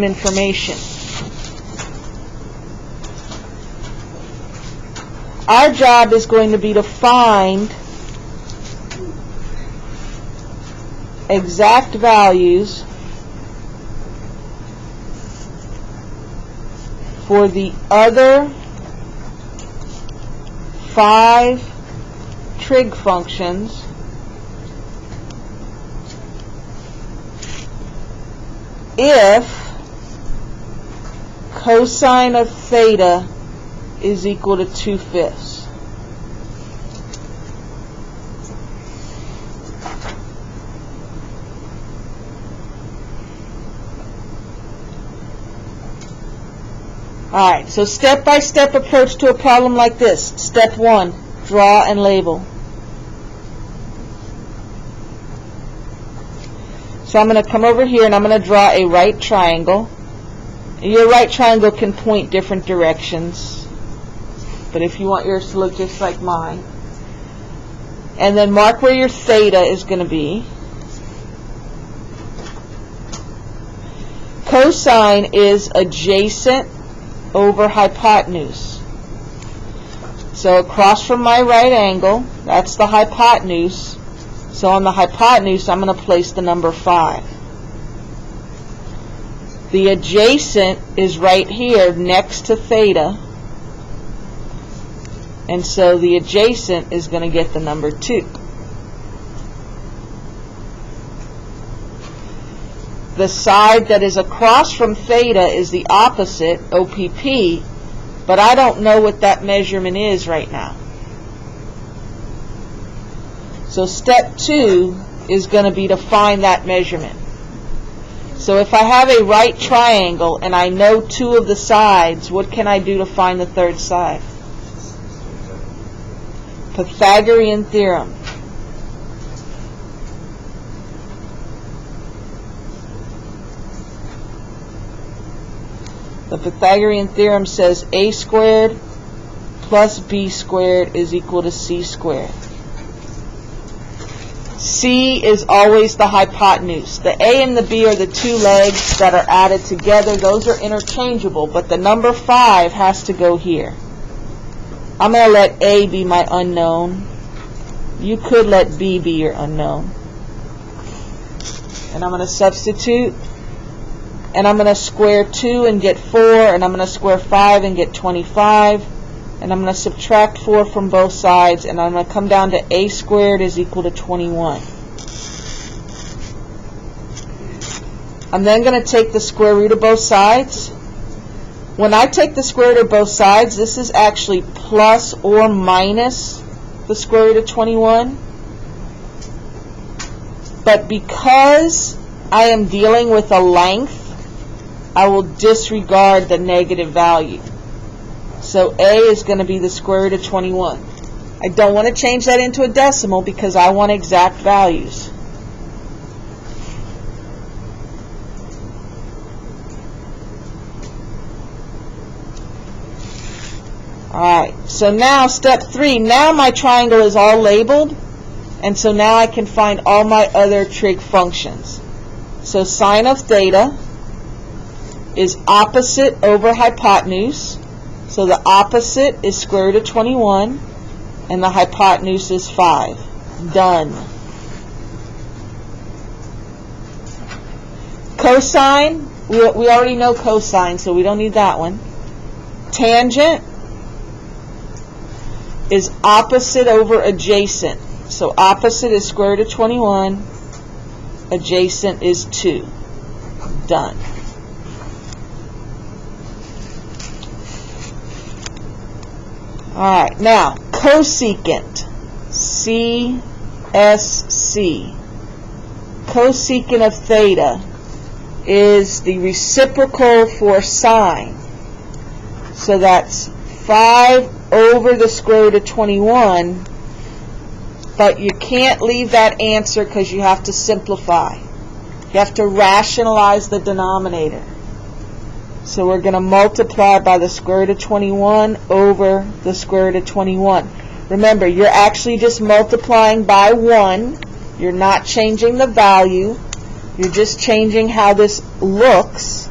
information. Our job is going to be to find exact values for the other 5 trig functions if cosine of theta is equal to 2/5. Alright, so step-by-step approach to a problem like this. Step 1, draw and label. So I'm going to come over here and I'm going to draw a right triangle. Your right triangle can point different directions, but if you want yours to look just like mine. And then mark where your theta is going to be. Cosine is adjacent over hypotenuse. So across from my right angle, that's the hypotenuse. So on the hypotenuse, I'm going to place the number 5. The adjacent is right here next to theta. And so the adjacent is going to get the number 2. The side that is across from theta is the opposite, OPP, but I don't know what that measurement is right now. So step 2 is going to be to find that measurement. So if I have a right triangle and I know 2 of the sides, what can I do to find the third side? Pythagorean theorem. The Pythagorean theorem says a squared plus b squared is equal to c squared. C is always the hypotenuse. The a and the b are the 2 legs that are added together. Those are interchangeable, but the number 5 has to go here. I'm going to let a be my unknown. You could let b be your unknown. And I'm going to substitute. And I'm going to square 2 and get 4, and I'm going to square 5 and get 25, and I'm going to subtract 4 from both sides, and I'm going to come down to a squared is equal to 21. I'm then going to take the square root of both sides. When I take the square root of both sides, this is actually plus or minus the square root of 21. But because I am dealing with a length, I will disregard the negative value. So a is going to be the square root of 21. I don't want to change that into a decimal because I want exact values. Alright, so now step 3. Now my triangle is all labeled, and so now I can find all my other trig functions. So sine of theta is opposite over hypotenuse. So the opposite is square root of 21, and the hypotenuse is 5. Done. Cosine, we already know cosine, so we don't need that one. Tangent is opposite over adjacent. So opposite is square root of 21, adjacent is 2. Done. Alright, now cosecant, CSC. Cosecant of theta is the reciprocal for sine. So that's 5 over the square root of 21, but you can't leave that answer because you have to simplify. You have to rationalize the denominator. So we're going to multiply by the square root of 21 over the square root of 21. Remember, you're actually just multiplying by 1. You're not changing the value. You're just changing how this looks.